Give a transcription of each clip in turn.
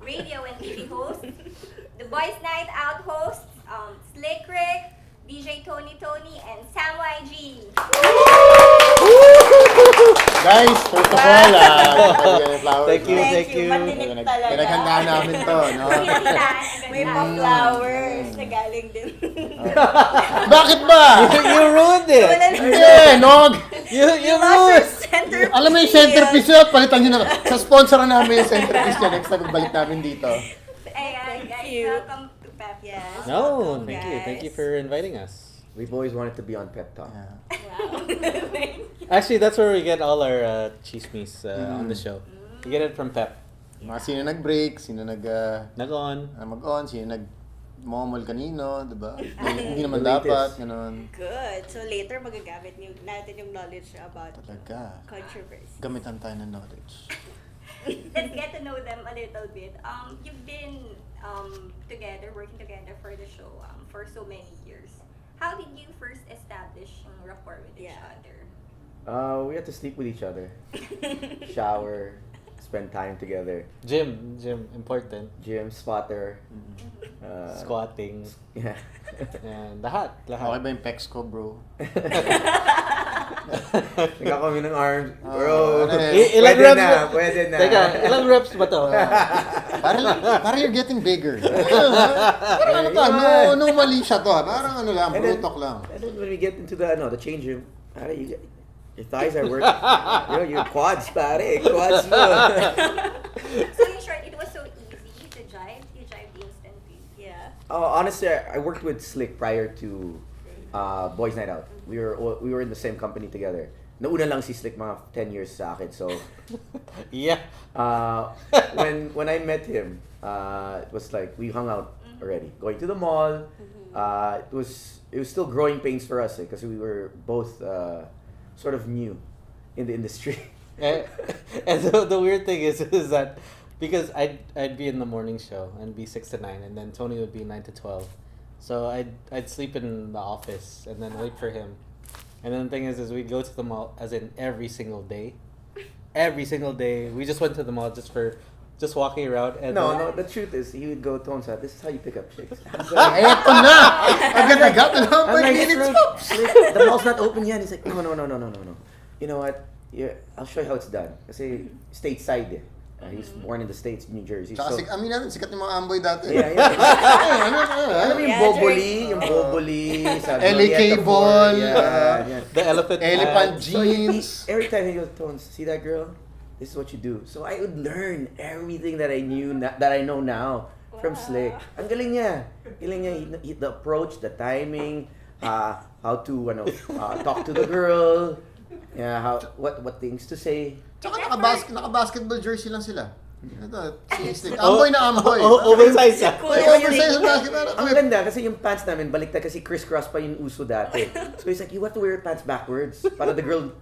radio and TV hosts, the Boys Night Out hosts, Slick Rick, DJ Toni, and Sam YG. Guys, first of all, flowers. Thank you. Matinik talaga. Pinaghandaan namin to, no? May pa-flowers na galing din. Bakit ba? You ruined it. Hindi, nog! You Lost your ruined. centerpiece. Alam mo yung centerpiece yun, palitan nyo na. Sa sponsor namin yung centerpiece niya next time pagbalik namin dito. Ayan, guys, you. welcome to PEPTAK. Yes. No, Welcome, thank you. Thank you guys. for inviting us. We've always wanted to be on PEPTALK. Yeah. Wow. Actually, that's where we get all our chismes on the show. We get it from Pep. Mga sino nag-break, sino Nag-on. mag-on, sino nag-momol kanino, diba? Hindi naman The latest. dapat, gano'n. Good. So later magagamit natin yung knowledge about Talaga. controversy. Gamitan tayo ng knowledge. Let's get to know them a little bit. You've been together, working together for the show for so many years. How did you first establish yung rapport with each other? We had to sleep with each other, shower, spend time together. Gym, important. Gym, spotter. Squatting. Yeah. And lahat. Okay ba yung pecs ko, bro? Nagkakami ng arms. Bro, ano eh? Ilang pwede reps na, ba? pwede na. Teka, ilang reps ba to? Parang you're getting bigger. Parang ano to, no mali siya to. Parang ano lang, And then- brutok lang. And then when we get into the change room, pare, your thighs are working. Your quads, pare. Quads mo. So in short, it was so easy to jive. You jived instantly. Yeah. Honestly, I worked with Slick prior to Boys Night Out. We were in the same company together. Nauna lang si Slick mga 10 years sa akin. So Yeah. when I met him, it was like we hung out already, going to the mall. It was still growing pains for us because we were both sort of new in the industry. And the weird thing is that because I'd be in the morning show and be 6 to 9, and then Tony would be 9 to 12. So I'd sleep in the office and then wait for him. And then the thing is we'd go to the mall as in every single day. Every single day. We just went to the mall just walking around. And No, the truth is, he would go, Tone, this is how you pick up chicks. Eto na! Agad-agad na lang, I'm 5 like, minutes "Bro, tops! the mall's not open yet." He's like, no. You know what? Yeah, I'll show you how it's done. Kasi stateside eh. He's born in the States, New Jersey. Tsaka amin natin, sikat yung mga amboy dati. Yeah. Alam mo yung Yeah, Boboli, sa LA Glorieta Cable, yeah. the elephant Elephant ads. So jeans. every time he goes, Tones, see that girl? This is what you do. So I would learn everything that I knew, that I know now from Slick. Ang galing niya. The approach, the timing, how to talk to the girl, yeah, what things to say. Tsaka naka-basketball jersey lang sila. Ito, si Slick. Amboy na amboy. Oversized ah. Oversize ang basketball. Ang ganda kasi yung pants namin, baliktad kasi crisscross pa yung uso dati. So he's like, you have to wear your pants backwards para the girl,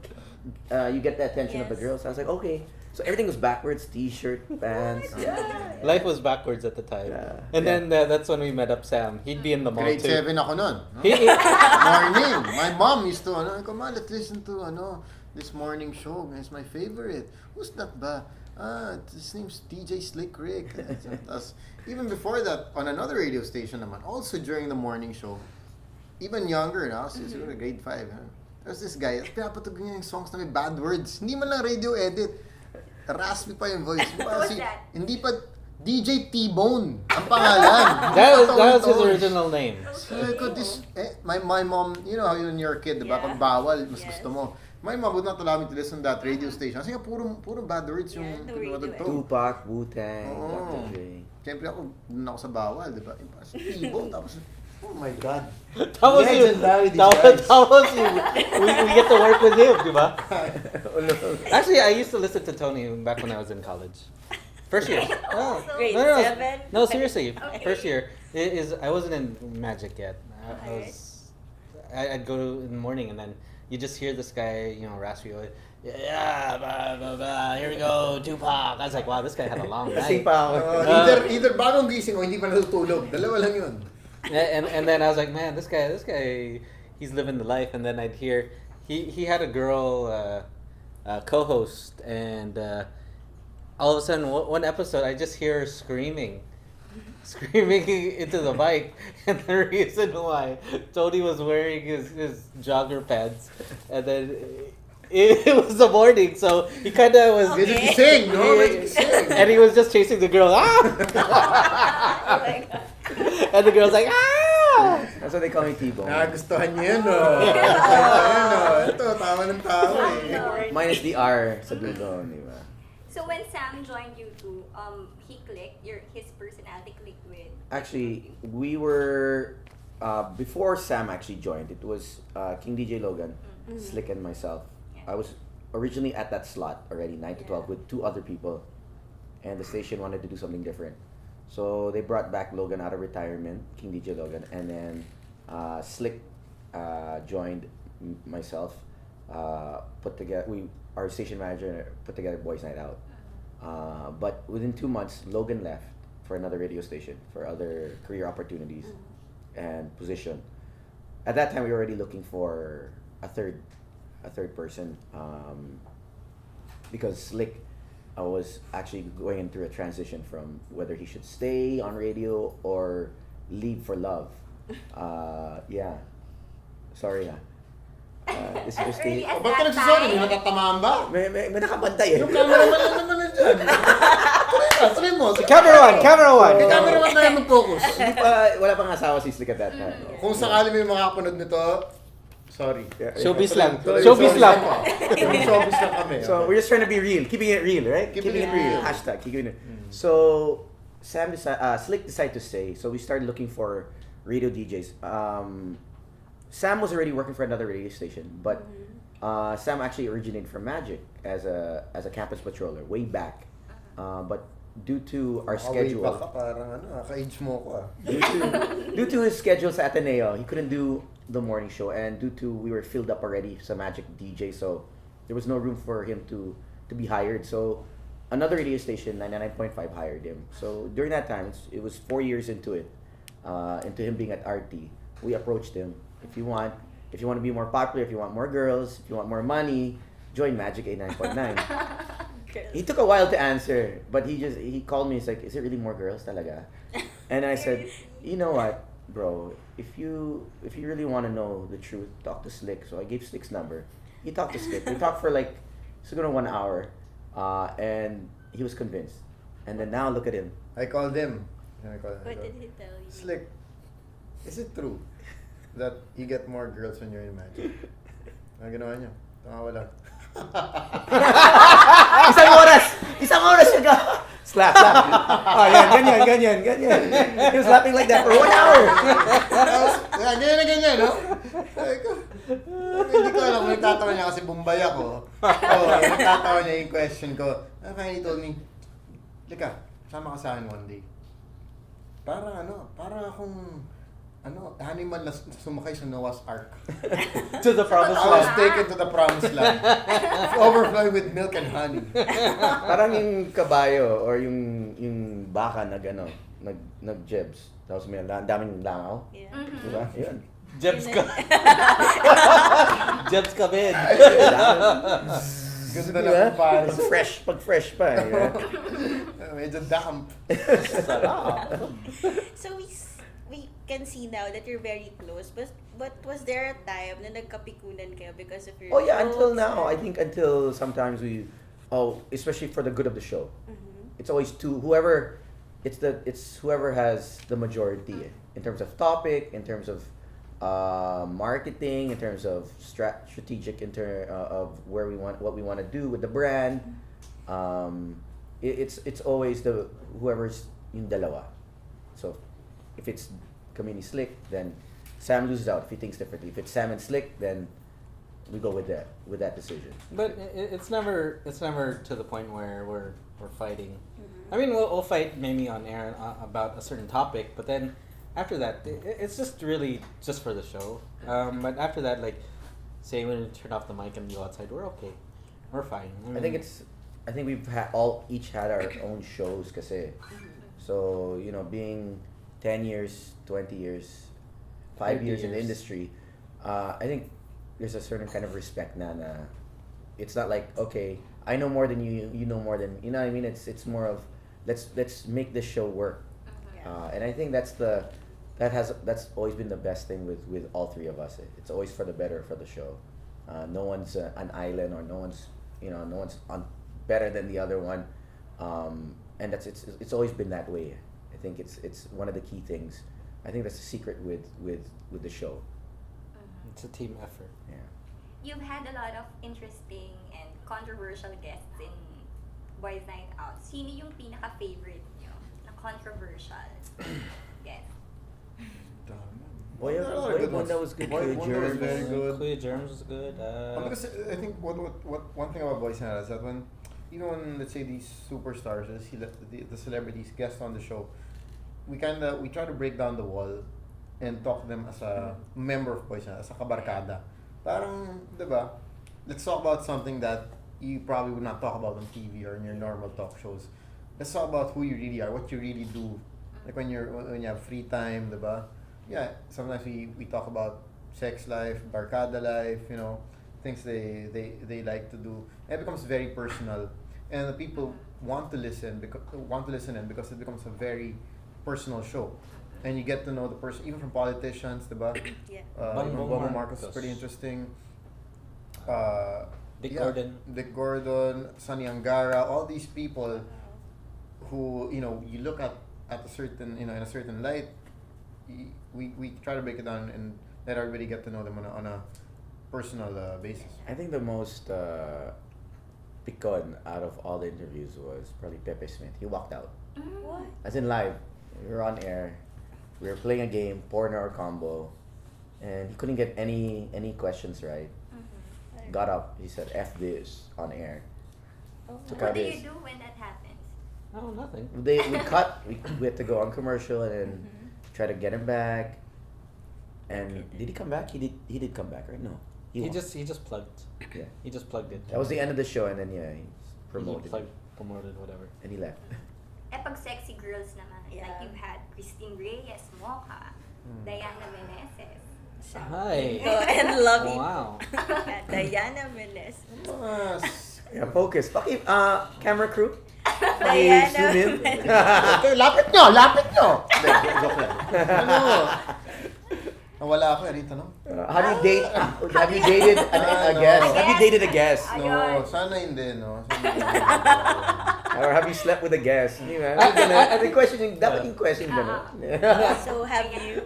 you get the attention of the girl. So I was like, okay. So everything was backwards, t-shirt, pants. Yeah. Life was backwards at the time. Yeah. And then that's when we met up Sam. He'd be in the mall Grade too. 7 ako nun. No? He- Morning. My mom used to, come on, let's listen to, this morning show. It's my favorite. Who's that ba? His name's DJ Slick Rick. Tapos, even before that, on another radio station naman, also during the morning show, even younger na, siguro grade 5. There's this guy, pinapatugin niya yung songs na may bad words. Hindi man lang radio edit. Raspy pa yung voice. What was that? Hindi pa, DJ T-Bone ang pangalan. that was his Tone. original name. Sabi ko, my mom, you know how when you're a kid, diba? Pag bawal, mas gusto mo. My mom would not allow me to listen to that radio station. Kasi nga, puro bad words yung the radio pinatugtog. Tupac, Wu-Tang, Oo. Dr. Dre. Siyempre ako, dun ako sa bawal, diba? Yung parang T-Bone, tapos, oh my God. That was you. Legendary, these That guys. was you. We get to work with him, di ba? Actually, I used to listen to Tony back when I was in college. First year. Oh, Grade no, 7? No, seriously. Okay. First year I wasn't in magic yet. Alright. I'd go in the morning and then you just hear this guy, raspy. Yeah, blah, blah, blah. Here we go, Tupac. I was like, wow, this guy had a long Lasing night. pa ako. Either bagong gising o hindi pa natutulog. Dalawa lang yun. And then I was like, man, this guy, he's living the life. And then I'd hear he had a girl co-host, and all of a sudden, one episode, I just hear her screaming into the mic, and the reason why Tony was wearing his jogger pants, and then it was the morning, so he kind of was. Ready to sing, no? Ready to sing. And he was just chasing the girl. Ah! Oh my God. And the girl's like, ah! That's what they call me T-Bone. Nagustuhan niyo yun, no? Nagustuhan no? Ito, tawa ng tao eh. Minus the R sa dulo, di ba? So when Sam joined you two, he clicked, his personality clicked with... Actually, we were before Sam actually joined. It was King DJ Logan, Slick, and myself. Yeah. I was originally at that slot already, 9 to 12, with 2 other people, and the station wanted to do something different. So they brought back Logan out of retirement, King DJ Logan, and then Slick joined myself. Our station manager put together Boys Night Out. But within 2 months, Logan left for another radio station for other career opportunities and position. At that time, we were already looking for a third person because Slick was actually going through a transition from whether he should stay on radio or leave for love. Yeah. Sorry this is just Early the... as Ba't ka that nagsasabi? time. May natatamaan ba? May nakabantay eh. Yung cameraman lang naman nandyan. Tuloy mo. Camera one! May cameraman na yung mag-focus. Wala pang asawa si Slick at that time. Kung sakali may makapanood nito, sorry. Showbiz lang. Tuloy, Showbiz sorry lang. po. Showbiz lang kami. So we're just trying to be real, keeping it real, right? Keeping it real. Hashtag keeping it. So Slick decided to stay. So we started looking for radio DJs. Sam was already working for another radio station, but Sam actually originated from Magic as a campus patroller way back. But due to our schedule, Way back ka, parang ka-age mo ko due to his schedule sa Ateneo, he couldn't do the morning show, and due to we were filled up already sa Magic DJ, so there was no room for him to be hired. So another radio station, 99.5, hired him. So during that time, it was 4 years into it, into him being at RT. We approached him. If you want to be more popular, if you want more girls, if you want more money, join Magic 89.9. He took a while to answer, but he called me. He's like, "Is it really more girls, talaga?" And I said, "You know what, bro? If you really want to know the truth, talk to Slick." So I gave Slick's number. He talked to Slick. We talked for like siguro 1 hour, and he was convinced. And then now look at him. I called him. What did he tell you? Slick, is it true that you get more girls when you're in Magic? Ang ginawa niya? Tumawa lang. Isang oras siya slap. Oh, yan, ganyan. He was laughing like that for 1 hour. Tapos, ganyan, no? Sabi ko, hindi ko alam kung nagtatawa niya kasi Bombay ako. Nagtatawa niya yung question ko. Finally he told me, Lika, sama ka sa akin one day. Parang akong, animal na sumakay sa Noah's Ark. To the promised I was land. taken to the promised land. Overflowing with milk and honey. Parang yung kabayo or yung baka nag-jebs. Tapos may daming langaw. Yeah. Diba? Yun. Jebs ka. Jebs ka, Ben. Ganda lang kung paano. Pag fresh pa. Yeah. Medyo damp. Sarap. So we can see now that you're very close, but was there a time na nagkapikunan kayo because of your Oh yeah, until jokes now. or- I think until sometimes especially for the good of the show. It's always it's whoever has the majority in terms of topic, in terms of marketing, in terms of strategic of what we want to do with the brand. It's always whoever's yung dalawa. So if it's Kamini Slick, then Sam loses out if he thinks differently. If it's Sam and Slick, then we go with that decision. But it's never to the point where we're fighting. I mean, we'll fight maybe on air about a certain topic, but then after that, it's just really just for the show. But after that, like, say when we turn off the mic and go outside, we're okay, we're fine. I think we've each had our own shows kasi. So, being 10 years, 20 years, 5 years in the industry, I think there's a certain kind of respect na it's not like, okay, I know more than you. You know more than you know. What I mean, it's more of let's make this show work. And I think that's always been the best thing with all three of us. It's always for the better for the show. No one's an island, or no one's on better than the other one. And it's always been that way. I think it's one of the key things. I think that's the secret with the show. It's a team effort. Yeah. You've had a lot of interesting and controversial guests in Boys Night Out. Sino yung pinaka-favorite nyo na controversial guest? Boy, There are a lot of good one ones. that was good. Boy Kuya Wonder was Germs. very good. Kuya Germs was good. Because I think what one thing about Boys Night Out is that when even when, let's say, these superstars, the celebrities guest on the show, we try to break down the wall and talk to them as a member of Boys Night Out, as a kabarkada. Parang, diba? Let's talk about something that you probably would not talk about on TV or in your normal talk shows. Let's talk about who you really are, what you really do. Like when you have free time, diba? Yeah, sometimes we talk about sex life, barkada life, things they like to do. And it becomes very personal, and the people want to listen in because it becomes a very personal show, and you get to know the person, even from politicians, diba? Yeah. Bongbong Marcos is pretty interesting. Dick Gordon, Sonny Angara, all these people who you look at a certain in a certain light. We try to break it down and let everybody get to know them on a personal basis. I think the most picon out of all the interviews was probably Pepe Smith. He walked out. What? As in live. We were on air. We were playing a game, partner or combo, and he couldn't get any questions right. Got up. He said, "F this" on air. Took What out do his. you do when that happens? Oh, nothing. We cut. We had to go on commercial and then try to get him back. And did he come back? He did come back, right? No. He won. just plugged. Yeah. He just plugged it. That was the end of the show, and then he's promoted, Promoted, whatever. and he left. Pag sexy girls naman, Yeah. like you've had Christine Reyes, Mocha, Diana Meneses. Hi. Go and love it. Wow. Yeah, Diana Menes. Yeah, focus. Okay, camera crew. Diana zoom in. Okay, lapit nyo! Hindi, joke lang. Nawala ako, Rita, no? How do you date? Have you dated a guest? no. Have you dated a guest? No, sana hindi, no? Or have you slept with a guest? Hindi ba? I think dapat yung question gano'n. So have you?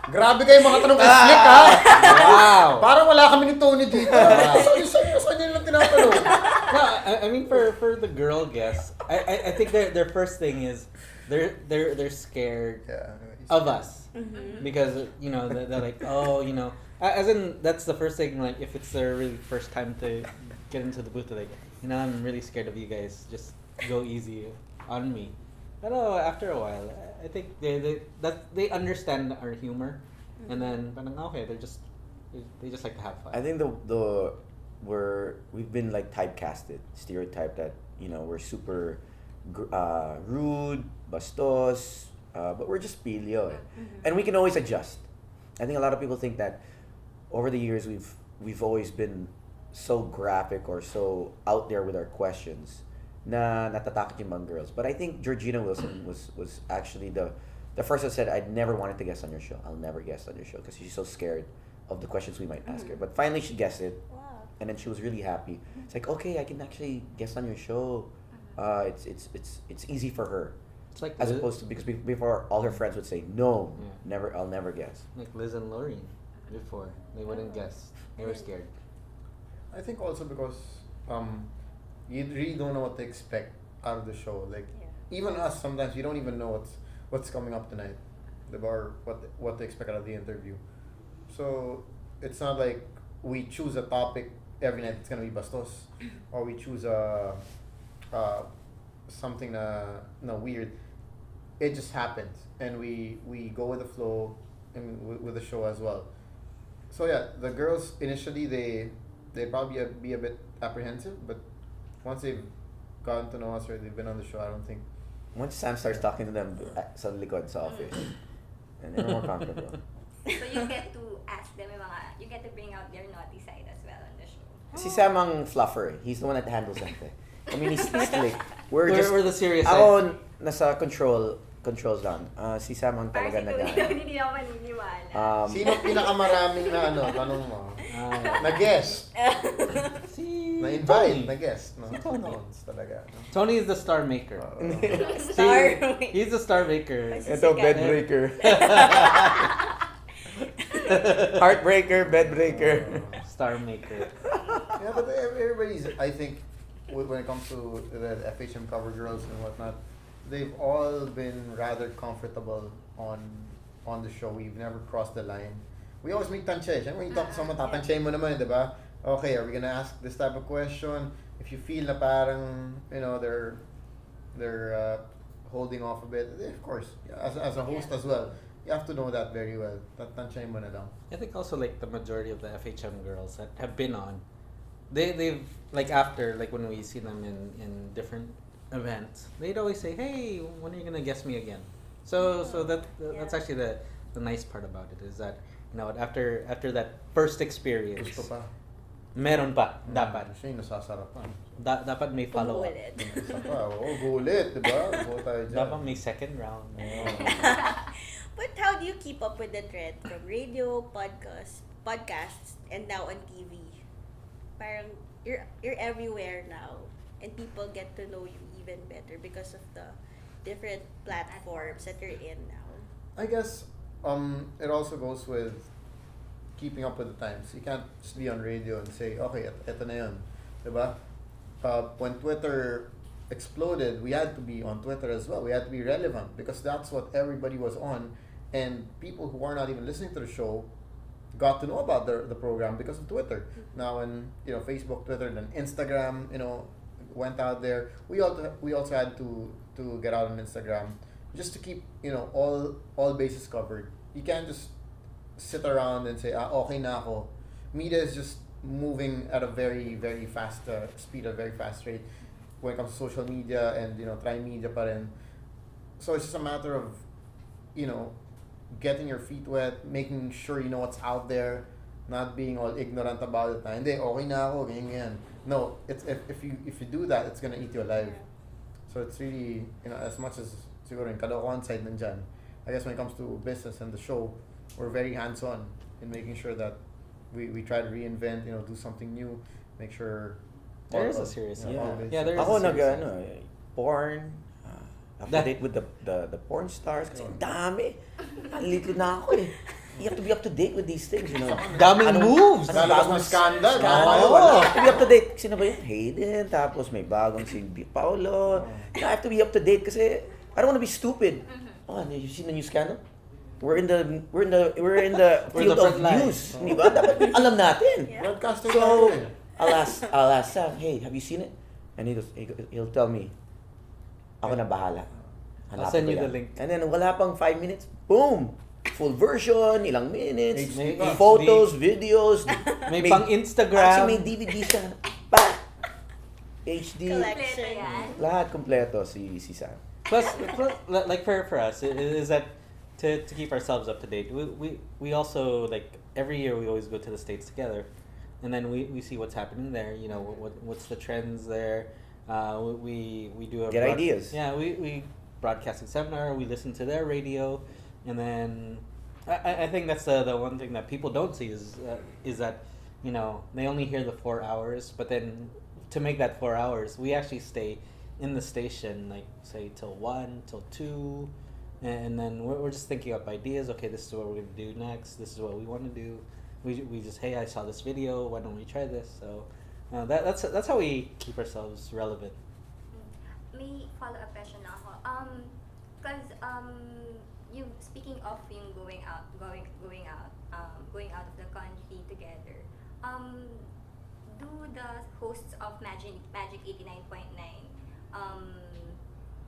Grabe kayo mga tanong kay Slick, ha? Wow. Parang wala kami ni Tony dito. Saan lang tinatanong? No, I mean for the girl guests, I think their first thing is they're scared of us because they're like, oh, as in that's the first thing, like if it's their really first time to get into the booth, they're like, I'm really scared of you guys, just go easy on me. But after a while, I think they understand our humor, and then okay, they just like to have fun. I think we've been like typecasted, stereotyped that we're super rude, bastos, but we're just pilyo, and we can always adjust. I think a lot of people think that over the years we've always been so graphic or so out there with our questions na natatakot yung mga girls. But I think Georgina Wilson was actually the first that said, I'd never wanted to guest on your show. I'll never guest on your show because she's so scared of the questions we might ask her. But finally she guessed it. Wow. And then she was really happy. It's like, okay, I can actually guest on your show. It's easy for her. It's like As opposed to, because before all her friends would say, no, Yeah. I'll never guess. like Liz and Lorraine before they wouldn't guess, they were scared. I think also because you really don't know what to expect out of the show. Like even us, sometimes you don't even know what's coming up tonight, or what to expect out of the interview. So it's not like we choose a topic every night. It's gonna be bastos, or we choose something weird. It just happens, and we go with the flow and with the show as well. So yeah, the girls initially they probably be a bit apprehensive, but once they've gotten to know us or they've been on the show, I don't think. Once Sam starts talking to them sa likod sa office, and they're more comfortable. So you get to ask them you get to bring out their naughty side as well on the show. Si Sam ang fluffer. He's the one that handles that. I mean, he's slick. We're the serious side. Ako, nasa controls lang. Si Sam ang Parang talaga si Toni, hindi ako maniniwala. Sino pinakamaraming na tanong mo? Na guest. Si Na-invite, Tony. na guest. No? Si Tony. Notes talaga. No? Tony is the star maker. Star. He's the star maker. Ito, bedbreaker. Heartbreaker, bedbreaker. Star maker. Yeah, but everybody's, I think, when it comes to the FHM cover girls and whatnot, they've all been rather comfortable on the show. We've never crossed the line. We always make tansya. Siyempre, when you talk to someone, tatansyahin mo naman, di ba? Okay, are we gonna ask this type of question? If you feel na parang, they're holding off a bit, of course, as a host as well, you have to know that very well. Tansyahin mo na lang. I think also like the majority of the FHM girls that have been on, they've like after like when we see them in different events, they'd always say, "Hey, when are you gonna guest me again?" So that's actually the nice part about it is that after that first experience, Gusto pa. meron pa dapat Siya yung nasasarapan. dapat may follow up. Umulit. Isa pa. Oo, gulit, di ba? Buo tayo dyan. Dapat may second round. But how do you keep up with the trend from radio, podcasts, and now on TV? Parang you're everywhere now, and people get to know you even better because of the different platforms that you're in now. I guess it also goes with keeping up with the times. You can't just be on radio and say, okay, eto na yun. Diba? When Twitter exploded, we had to be on Twitter as well. We had to be relevant because that's what everybody was on. And people who are not even listening to the show got to know about the program because of Twitter. Now when Facebook, Twitter, then Instagram, went out there. We also had to get out on Instagram just to keep all bases covered. You can't just sit around and say okay na ako. Media is just moving at a very very fast speed, a very fast rate when it comes to social media and try media pa rin. So it's just a matter of getting your feet wet, making sure you know what's out there, not being all ignorant about it. Hindi, okay na ako, ganyan. No, it's if you do that, it's gonna eat you alive. So it's really, as much as siguro yung kalokohan side nandyan, I guess when it comes to business and the show, we're very hands-on in making sure that we try to reinvent, do something new, make sure. There is a serious side. Yeah, there is Ako a serious side. porn, up to date with the porn stars kasi ang dami. Nalilito na ako eh. You have to be up to date with these things, Daming moves! Lalabas ng scandal. You have to be up to date. Sino ba yan? Hayden. Tapos may bagong si Paolo. I have to be up to date kasi I don't want to be stupid. Oh, you seen the new scandal? We're in the field of front line. news. Di ba? Dapat alam natin. Broadcaster So, tayo eh. I'll ask Sam, hey, have you seen it? And he'll tell me, ako na bahala. I'll send ko you the yan. link. And then wala pang 5 minutes, boom! Full version, ilang minutes, HD. photos, videos. May pang Instagram. Actually, may DVD siya. Pa! HD. Collection. Lahat kompleto si Sam. Plus, like for us, it is that to keep ourselves up to date. We also like every year we always go to the States together, and then we see what's happening there. What's the trends there. We do Get ideas. Yeah, we broadcast a seminar. We listen to their radio, and then I think that's the one thing that people don't see is that they only hear the 4 hours, but then to make that 4 hours, we actually stay in the station, like say till 1, till 2, and then we're just thinking up ideas. Okay, this is what we're gonna do next. This is what we want to do. We just, hey, I saw this video. Why don't we try this? So that's how we keep ourselves relevant. May follow-up question na ako. Because you speaking of yung going out of the country together. Do the hosts of Magic 89.9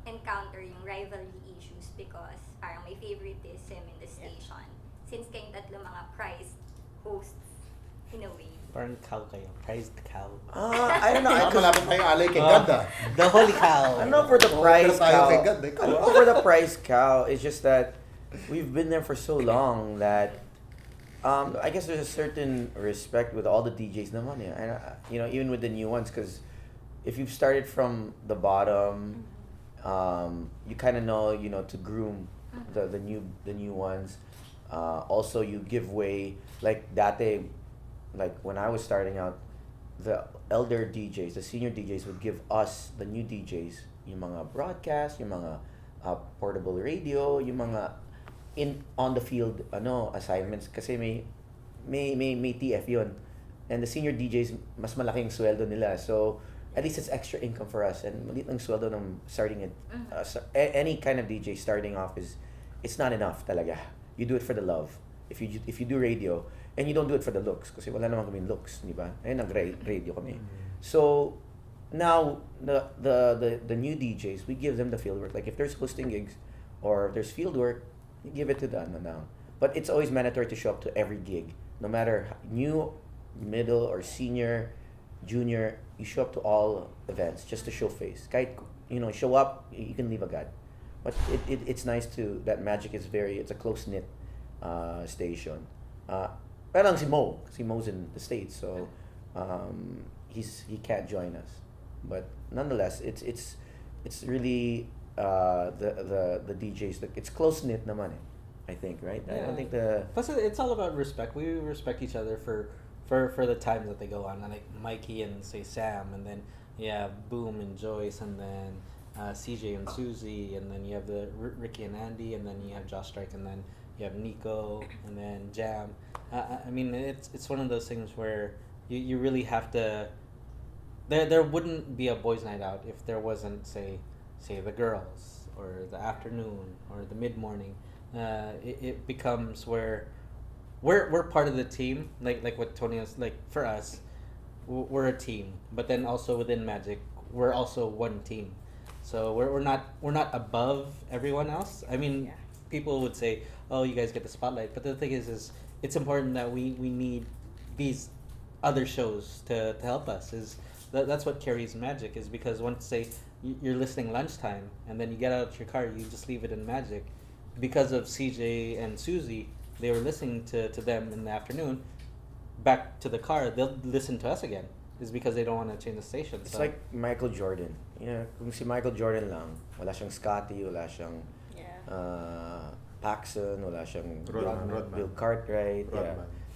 encounter yung rivalry issues because parang may favoritism in the station since kayong tatlo mga prized hosts in a way? Parang cow kayo, prized cow. I don't know. Malapit tayo alay kay God The holy cow. I don't know for the prize pero tayo cow. kay God, I don't know for the prize cow. It's just that we've been there for so long that I guess there's a certain respect with all the DJs naman eh. And, even with the new ones, because if you've started from the bottom, you kind of know, to groom the new ones. Also, you give way, like dati, like when I was starting out, the elder DJs, the senior DJs would give us, the new DJs, yung mga broadcast, yung mga portable radio, yung mga in on the field assignments kasi may TF yun. And the senior DJs mas malaking sweldo nila. So at least it's extra income for us, and maliit ang sweldo ng starting it. Any kind of DJ starting off it's not enough talaga. You do it for the love. If you do radio, and you don't do it for the looks, kasi wala naman kaming looks, di ba? Ayun radio kami. So now the new DJs, we give them the field work. Like if there's hosting gigs or if there's field work, you give it to them now. But it's always mandatory to show up to every gig, no matter new, middle, or senior, junior. You show up to all events just to show face. Kahit show up, you can leave agad. But it's nice to that Magic is it's a close knit station. Parang si Mo's in the States, so he can't join us. But nonetheless, it's really the DJs. It's close knit naman eh, I think, right? I don't think Plus, it's all about respect. We respect each other for the times that they go on. Like Mikey and say Sam, and then Boom and Joyce, and then CJ and Susie, and then you have the Ricky and Andy, and then you have Josh Strike, and then you have Nico, and then Jam. I mean, it's one of those things where you really have to. There wouldn't be a boys' night out if there wasn't say the girls, or the afternoon, or the mid morning. It becomes where we're part of the team, like what Tony was like. For us, we're a team, but then also within Magic, we're also one team. So we're not above everyone else. I mean, people would say, "Oh, you guys get the spotlight," but the thing is it's important that we need these other shows to help us. That's what carries Magic, is because once say you're listening lunchtime and then you get out of your car, you just leave it in Magic. Because of CJ and Susie, they were listening to them in the afternoon. Back to the car, they'll listen to us again. Is because they don't want to change the station. It's like Michael Jordan. Kung si Michael Jordan lang, wala siyang Scotty, wala siyang Paxson, wala siyang Bill Cartwright,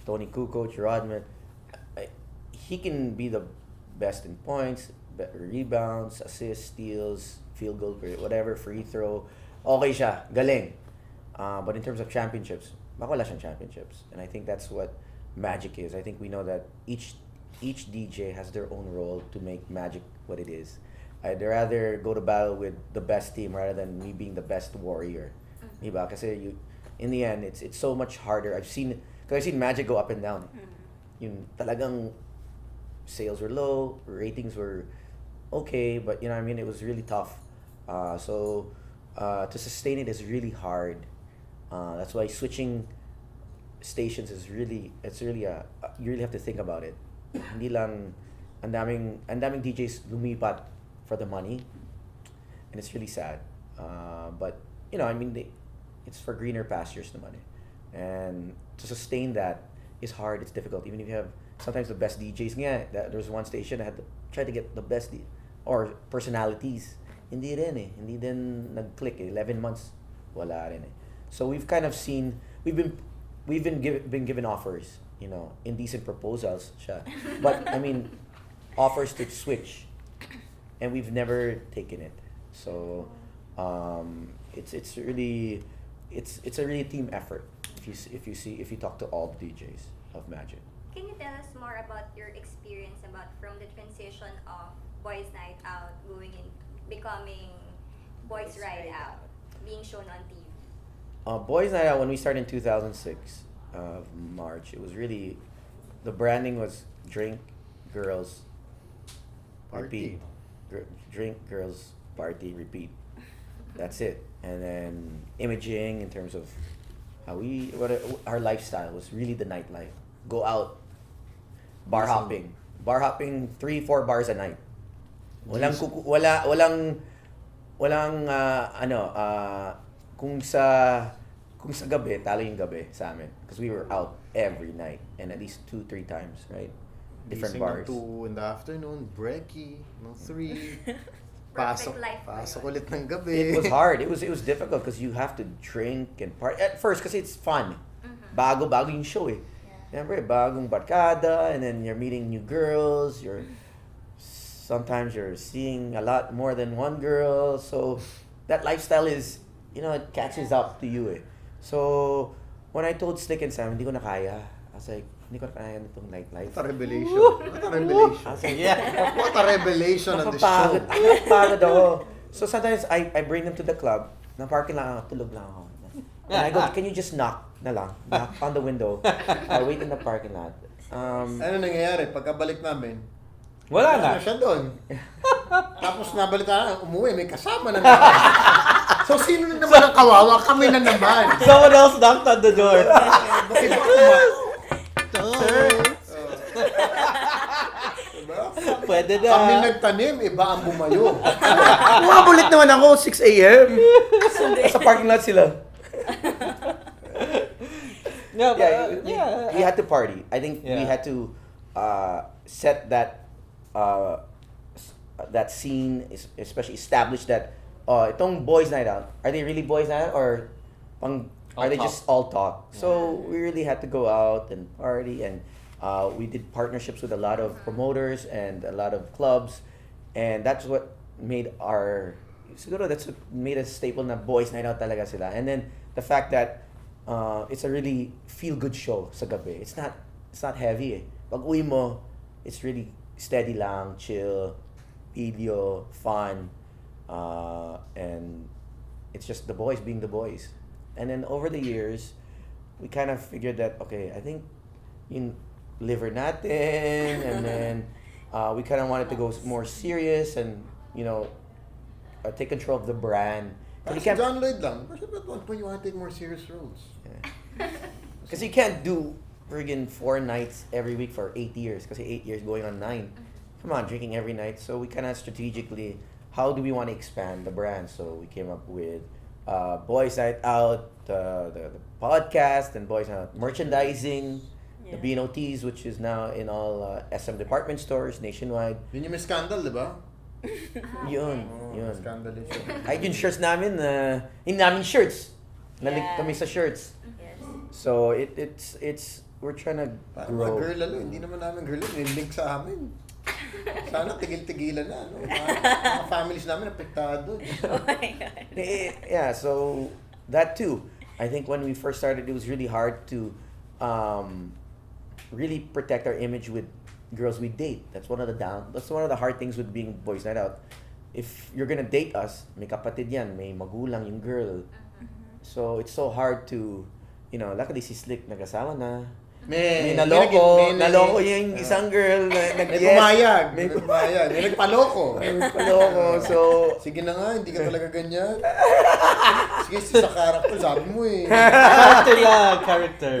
Tony Kukoc, Rodman. He can be the best in points, rebounds, assists, steals, field goal, whatever, free throw. Okay siya, galing. But in terms of championships, baka wala siyang championships. And I think that's what Magic is. I think we know that each DJ has their own role to make Magic what it is. I'd rather go to battle with the best team rather than me being the best warrior. Diba? Kasi in the end, it's so much harder. I've seen Magic go up and down. Yung talagang sales were low, ratings were okay, but you know what I mean, it was really tough. So to sustain it is really hard. That's why switching stations is really you really have to think about it. Hindi lang ang daming DJs lumipat for the money, and it's really sad. But you know, I mean, it's for greener pastures naman eh. And to sustain that is hard. It's difficult. Even if you have sometimes the best DJs nga, there was one station that had to try to get the best or personalities. Hindi rin eh. Hindi din nag-click eh. 11 months, wala rin eh. So we've kind of seen, we've been given offers, you know, indecent proposals siya. But I mean, offers to switch, and we've never taken it. So it's a really team effort. If you talk to all the DJs of Magic. Can you tell us more about your experience from the transition of Boys Night Out becoming Boys Ride Out, being shown on TV? Boys Night Out, when we started in 2006 March, it was really, the branding was drink, girls, repeat. Drink, girls, party, repeat. That's it. And then imaging in terms of our lifestyle was really the nightlife. Go out, bar hopping, 3-4 bars a night. Walang kung kung sa gabi, talo yung gabi sa amin. Because we were out every night and at least 2-3 times, right? Different Gising bars. ng 2 in the afternoon, brekkie, ng 3. Perfect life. Pasok ulit ng gabi. It was hard. It was difficult because you have to drink and party. At first, kasi it's fun. Bago yung show eh. Siyempre, bagong barkada, and then you're meeting new girls, sometimes you're seeing a lot more than one girl, so that lifestyle is, it catches up to you eh. So, when I told Slick and Sam, hindi ko na kaya, I was like, hindi ko na kaya nitong nightlife. What a revelation. What a revelation. I was like, What a revelation on the show. Napapagod ako. So sometimes I bring them to the club, na parking lang ako, tulog lang ako. And I go, can you just knock on the window. I wait in the parking lot. Ano nangyayari? Pagkabalik namin, Wala na. siya doon. Tapos nabalik na, umuwi, may kasama na naman. So sino na naman ang kawawa? Kami na naman. Someone else knocked on the door. Bakit ba kumak? Diba? Pwede na. Kami nagtanim, iba ang bumayo. Bumabulit naman ako, 6 a.m. Sa parking lot sila. No, but, We had to party. I think we Yeah. had to set that scene, especially establish that itong boys night out. Are they really boys night out or are they talk. just all talk? So we really had to go out and party, and we did partnerships with a lot of promoters and a lot of clubs, and that's what made that's what made us staple na boys night out talaga sila. And then the fact that it's a really feel-good show sa gabi. It's not heavy eh. Pag uwi mo, it's really steady lang, chill, video, fun, and it's just the boys being the boys. And then over the years, we kind of figured that, okay, I think yung liver natin, and then we kind of wanted to go more serious and, take control of the brand. Parang You si can't- John Lloyd lang. Kasi at one point you want to take more serious roles. Because you can't do friggin' 4 nights every week for 8 years. Because 8 years going on 9. Come on, drinking every night. So we kind of strategically, how do we want to expand the brand? So we came up with Boys Night Out, the podcast, and Boys Night Out merchandising, the BNOTs, which is now in all SM department stores nationwide. Yun yung may scandal, di ba? Yun. Scandal yun siya. Ay, yung shirts namin, hindi namin shirts. Nalig kami sa shirts. Yes. So we're trying to Parang mga grow. girl lalo, hindi naman namin girl yun, link sa amin. Sana tigil-tigilan na, no? Mga families namin apektado. Oh my God. Yeah, so that too. I think when we first started, it was really hard to really protect our image with girls we date. That's one of the hard things with being boys night out. If you're gonna date us, may kapatid yan, may magulang yung girl. So it's so hard to, luckily si Slick nag-asawa na. May naloko yung isang girl na May pumayag. May nagpaloko. So, Sige na nga, hindi ka talaga ganyan. Sige, sa character, sabi mo eh. Character.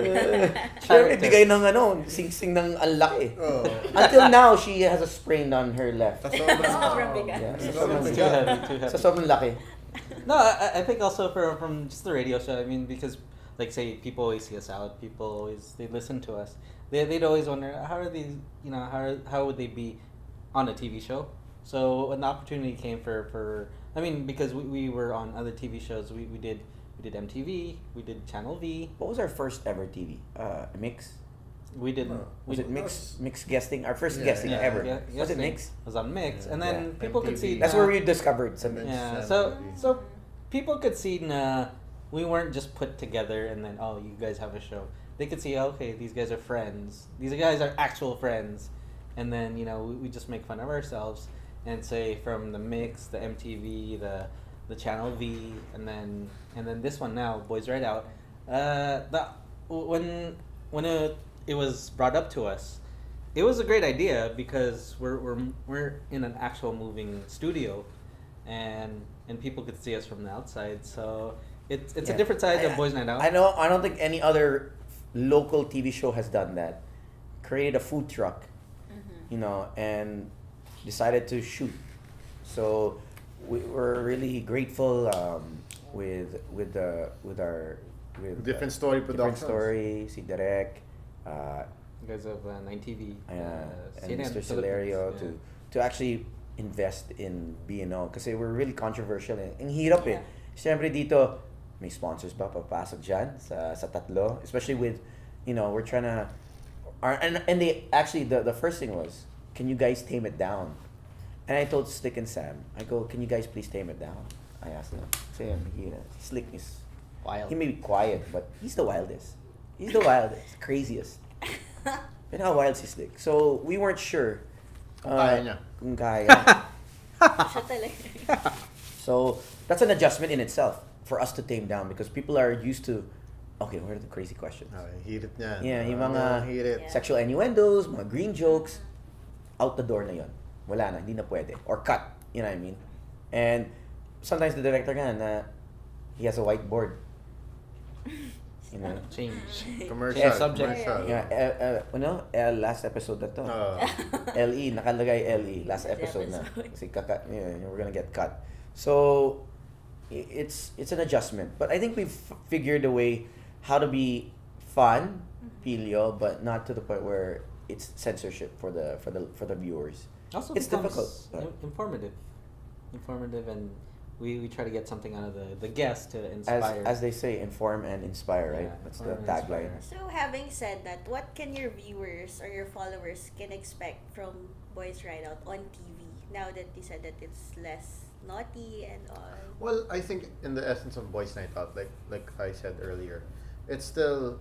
sure, bigay ng sing-sing ng ang laki. Oh. Until now, she has a sprain on her left. Sa sobrang Sobrang bigat. Yeah, Sa sa sobrang sobrang Too bigat. heavy, too heavy. Sa sobrang laki. No, I think also from just the radio show. I mean, because like say people always see us out. People always they listen to us. They'd always wonder how are these. How would they be on a TV show? So an opportunity came for I mean because we were on other TV shows. We did MTV. We did Channel V. What was our first ever TV? Mix? We did. Was it mix guesting? Our first Yeah, guesting yeah, ever. Yeah, Was it Mix? Mix? Was on Mix, and Yeah. then Yeah. people could MTV. see. That's where we discovered And then something. Yeah, Sam so people could see we weren't just put together and then you guys have a show. They could see okay, these guys are friends. These guys are actual friends, and then we just make fun of ourselves and say from the Mix, the MTV, the Channel V, and then this one now, Boys Right Out. When it was brought up to us, it was a great idea because we're in an actual moving studio, and people could see us from the outside. So it's a Yeah. different side of Boys Night Out. I don't think any other local TV show has done that. Created a food truck, and decided to shoot. So we were really grateful with our with Different Story Different Productions. Story, si Derek, You guys have 9TV. and CNN Mr. Philippines, Celerio yeah. to actually invest in B&O kasi we're really controversial. Ang hirap eh. Siyempre dito, may sponsors pa papasok dyan sa tatlo. Especially with, we're trying to... And they actually, the first thing was, can you guys tame it down? And I told Slick and Sam, I go, can you guys please tame it down? I asked them. Sam, Slick is... Wild. He may be quiet, but he's the wildest. He's the wildest, craziest. And how wild si Slick. So, we weren't sure. Kung kaya niya. Kung kaya. Siya talaga. So, that's an adjustment in itself for us to tame down because people are used to, okay, what are the crazy questions? Hirit niyan. Yeah, yung mga hirit. Yeah. sexual innuendos, mga green jokes, out the door na yon. Wala na, hindi na pwede. Or cut, you know what I mean? And sometimes the director nga na he has a whiteboard. You know? Change. Commercial. Yeah, subject. Commercial. Yeah, last episode na to. LE, nakalagay LE, last episode na. Kasi we're gonna get cut. So, it's an adjustment. But I think we've figured a way how to be fun, Pilio, but not to the point where it's censorship for the viewers. Also It's becomes difficult. informative, and we try to get something out of the guest to inspire. As they say, inform and inspire, right? Yeah, That's the inform and tagline. inspire. So having said that, what can your viewers or your followers can expect from Boys Ride Out on TV now that you said that it's less naughty and all? Well, I think in the essence of Boys Night Out, like I said earlier, it's still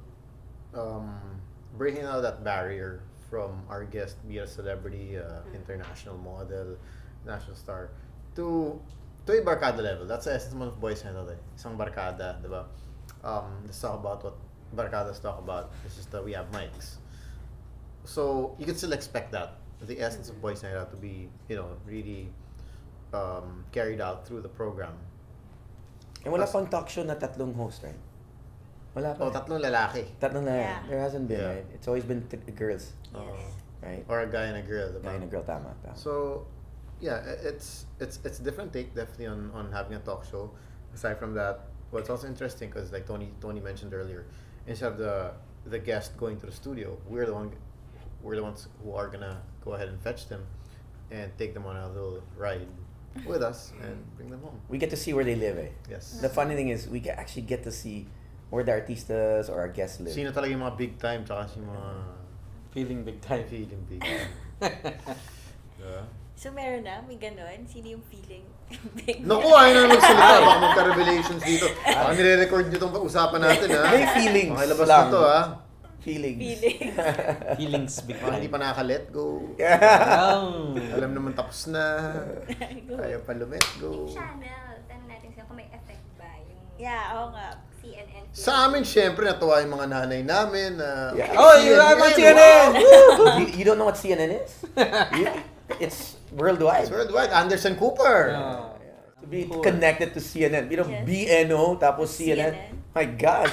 breaking out that barrier from our guest, be a celebrity, international model, national star, to a barkada level. That's the essence of Boys Night Out. Isang barkada, di ba? Let's talk about what barkadas talk about. It's just that we have mics. So you can still expect that, the essence of Boys Night Out to be, really carried out through the program. And wala pang talk show na tatlong host, right? Wala pa. Oh, tatlong lalaki. Tatlong na. Yeah. There hasn't been, Yeah. right? It's always been girls, Yes. right? Or a guy and a girl, diba? Guy and a girl, tama. So, yeah, it's a different take definitely on having a talk show. Aside from that, what's also interesting because like Toni mentioned earlier, instead of the guest going to the studio, we're the ones who are gonna go ahead and fetch them and take them on a little ride with us and bring them home. We get to see where they live, eh? Yes. The funny thing is, we actually get to see where the artistas or our guests live. Sino talaga yung mga big time tsaka yung mga Feeling big time. feeling big. Yeah. So meron na? May ganon? Sino yung feeling? Big Naku, ayaw na magsalita. Baka magka-revelations dito. Baka nire-record nyo itong usapan natin, ha? May feelings Pakilabas lang. na to, ha? Feelings. Feelings. Feelings big Baka hindi time. pa nakaka-let go. Oh. Alam naman tapos na. Ayaw pa let go. Yung channel, tanong natin sila kung may effect ba yung Yeah, oo nga. CNN. Sa amin, syempre, natuwa yung mga nanay namin. Yeah. Oh, you have on CNN! You don't know what CNN is? It's worldwide. It's worldwide. Anderson Cooper. Oh. To be Cool. connected to CNN. You know, Yes. BNO, tapos CNN. CNN. My gosh.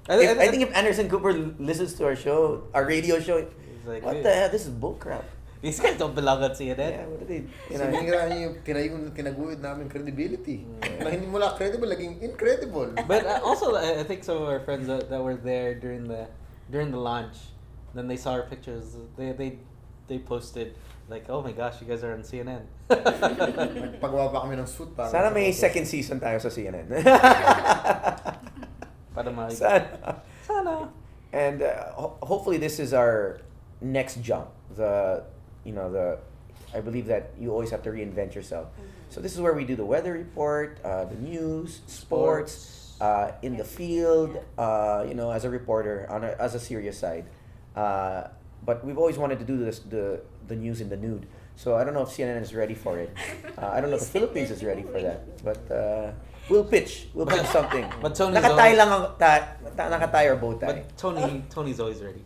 I think if Anderson Cooper listens to our show, our radio show, He's like, what "Hey, the hell? This is bullcrap. These guys don't belong on CNN. Yeah, what are they? You know, Sinira niyo yung kinaguhit namin credibility. Na hindi mo lang credible, naging incredible. But also, I think some of our friends that were there during the launch, then they saw our pictures. They posted like, "Oh my gosh, you guys are on CNN." Nagpagawa pa kami ng suit para sana sa may photos. second season tayo sa CNN. Para ma- Sana. And hopefully this is our next jump. I believe that you always have to reinvent yourself. So this is where we do the weather report, the news, sports, in the field, as a reporter, as a serious side. But we've always wanted to do the news in the nude. So I don't know if CNN is ready for it. I don't know if the Philippines is ready for that. But we'll pitch something. But Tony's Nakatie always- lang ang nakatie or bow tie. But Tony's always ready.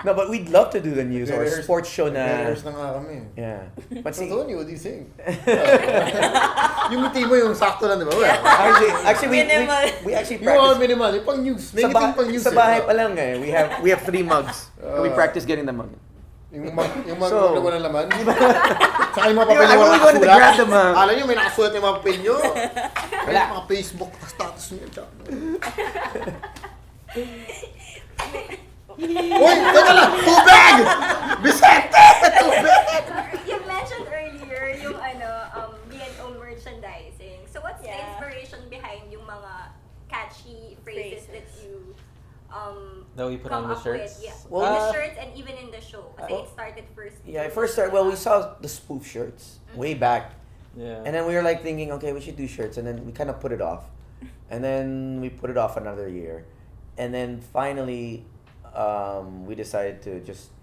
No, but we'd love to do the news or Nagre-rehearse- sports show na. nagre-rehearse na nga kami. Yeah. But So, see, Tony, what do you think? Yung ngiti mo yung sakto lang, di ba? Well, actually Minimal. we actually yung mga practice. minimal, yung pang news. May Sa, ngiting pang news. sa bahay pa lang eh. We have 3 mugs. We Ah. practice getting the mug. Yung mga So, wala laman. Saka yung mga Di ba, papel I'm na only wala going to nakasulat. grab them, Alam nyo, may nakasulat yung mga papel nyo. Wala. Mga Facebook status nyo. Uy, teka lang! Tubig! Vicente! Tubig! You mentioned earlier yung B&O merchandising. So what's the Yeah. inspiration behind yung mga catchy phrases that you That we put come on the up shirts? with? Yeah. Well, in the uh, shirts and even in the show. Kasi it started first. Yeah, first start. Well, we saw the spoof shirts way back, Yeah. and then we were like thinking, okay, we should do shirts, and then we kind of put it off, and then we put it off another year, and then finally, we decided to just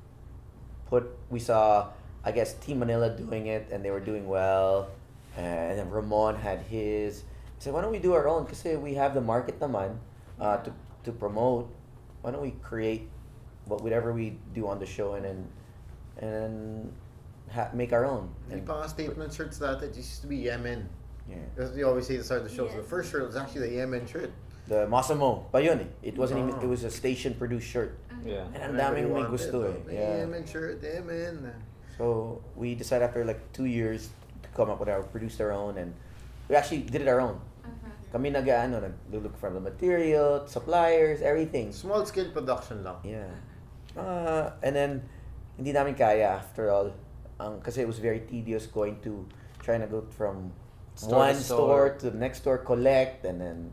put. We saw, I guess, Team Manila doing it, and they were doing well, and then Ramon had his. I said, why don't we do our own? Because we have the market naman, to promote. Why don't we create whatever we do on the show and then make our own? Yung pang statement shirts dati, it used to be Yemen. Yeah. That's what you always say at the start of the show. So Yes. the first shirt was actually the Yemen shirt. The Massimo pa yun eh. It wasn't even, Oh. it was a station produced shirt. Yeah. And ang daming may Everybody gusto eh. wanted the Yeah. Yemen shirt, Yemen. So we decided after like 2 years to come up with our, produce our own, and we actually did it our own. Kami nag-look from the material, suppliers, everything. Small scale production lang. Yeah. And then, hindi namin kaya after all. Kasi it was very tedious going to, trying to go from Store one to store store. to the next store, collect, and then,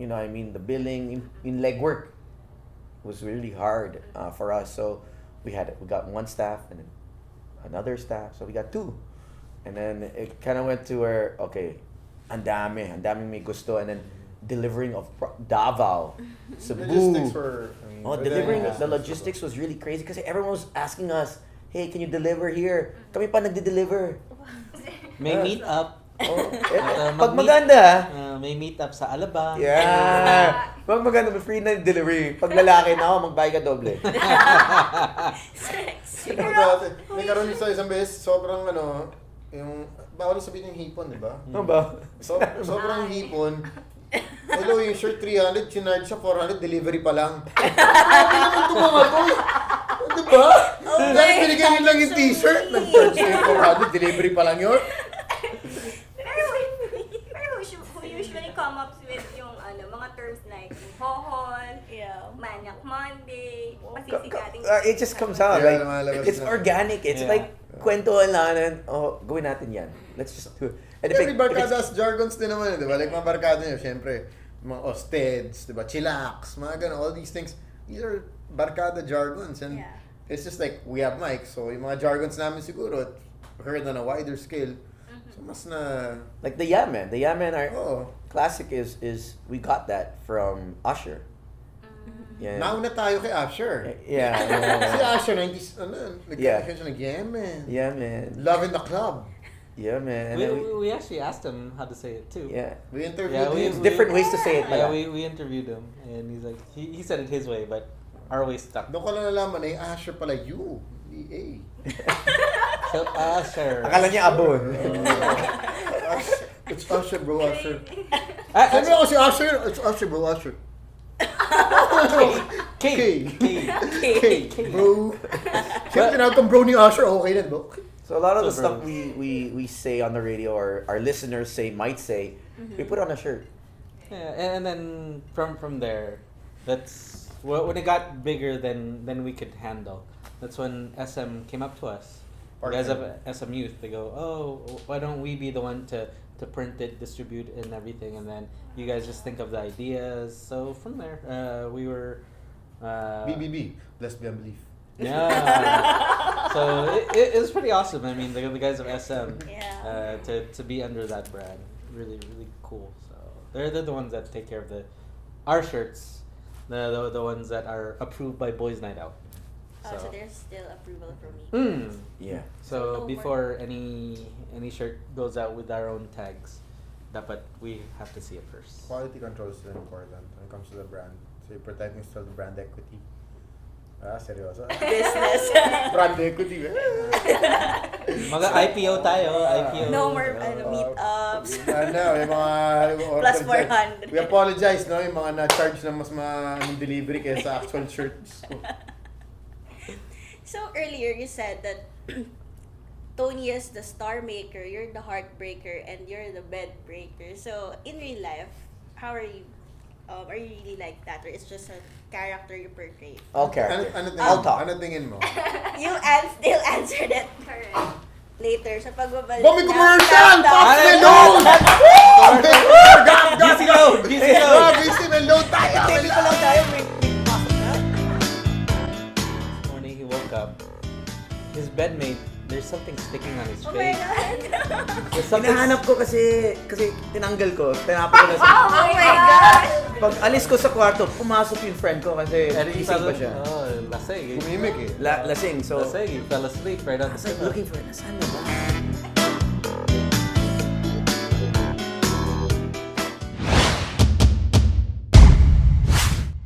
the billing, in legwork was really hard for us. So we got one staff and then another staff. So we got two. And then it kind of went to where, okay, ang daming may gusto, and then delivering of Davao, Cebu. Logistics were... Delivering yeah. the logistics was really crazy kasi everyone was asking us, hey, can you deliver here? Kami pa nagde-deliver. May meet up. Pag maganda, May meet up sa Alabang. yeah. Pag maganda, free na yung delivery. Pag lalaki na ako, magbayad ka doble. Pero dati, nagkaroon sa isang beses, sobrang yung... Bawal sabihin yung hipon, di ba? Ano ba? Sobrang hipon. Hello, yung shirt 300, chinarge siya 400, delivery pa lang. Ano naman ito mga to? Di ba? Dahil binigyan nyo lang yung t-shirt, nag-charge siya yung 400, delivery pa lang yun. Pero who usually come up with yung mga terms like hohol, Yeah. Maniac Monday, pasisikating. It just comes out. Yeah, Like, lumalabas it's na. organic. It's Yeah. like, kwentuhan lang. Gawin natin yan. Let's just do it. And if Every it- if barkada it's- has jargons din naman, di ba? Like mga barkada nyo, syempre, mga osteds, di ba? Chillax, mga gano'n, all these things. These are barkada jargons. And Yeah. it's just like, we have mics, so yung mga jargons namin siguro, heard on a wider scale. So mas na... Like the Yaman. The Yaman, our Oh, classic is we got that from Usher. Yeah. nauna tayo kay Usher. Yeah. Si Usher, 90s, Yeah. nagkakasya siya ng Yemen. Yeah, man. Love in the Club. Yeah, man. And We, then we actually asked him how to say it too. yeah. We interviewed Yeah, him. There's different ways to say it. Yeah, pala. we interviewed him and he's like he said it his way, but our way stuck. Doon ko lang nalaman na yung Usher pala, U, hindi A. So Usher. Akala niya abon. It's Usher, bro, Usher. Ah, Sabi ako si Usher, it's Usher, bro, Usher. K. K, bro. Siyempre, tinawag kang bro ni Usher, okay na, bro. So a lot of the So stuff bros. we say on the radio or our listeners might say, we put on a shirt. Yeah, and then from there, that's when it got bigger than we could handle. That's when SM came up to us. The guys of SM Youth, they go, oh, why don't we be the one to print it, distribute it, and everything, and then you guys just think of the ideas. So from there, we were. BBB, Blessed Beyond Belief. Yeah. So it was pretty awesome. I mean, the guys of SM, Yeah. to be under that brand, really cool. So they're the ones that take care of our shirts, the ones that are approved by Boys Night Out. So there's still approval from me. Yeah. So No before any shirt goes out with our own tags, dapat we have to see it first. Quality control is still important when it comes to the brand. So you're protecting still the brand equity. Seryoso. Business. Brand equity, Mga IPO tayo, IPO. No more So, meetups. Yung mga... Plus 400. We apologize, no? Yung mga na-charge na mas delivery kaysa sa actual shirts. So earlier you said that Tony is the star maker, you're the heartbreaker, and you're the bed breaker. So in real life, how are you? Are you really like that, or it's just a character you portray? All Ano, character. ano tingin All mo? talk. Ano tingin mo? They'll answer that Correct. later sa pagbabalik. Bobby ng commercial! Tap Tap. Pass Ano? me load! GC load! GC load! GC me load tayo! Hindi pa lang tayo, may pasok na. This morning he woke up. His bedmate, there's something sticking on his Oh my face. God! There's something Hinahanap ko kasi tinanggal ko. Tinapon ko na sa... Oh my God! Pag alis ko sa kwarto, pumasok yung friend ko kasi And he gising fell, pa siya. oh, lasing. Umimik eh. Lasing, so... Lasing, he fell asleep right on I the was like pillow. looking for, nasaan na ba?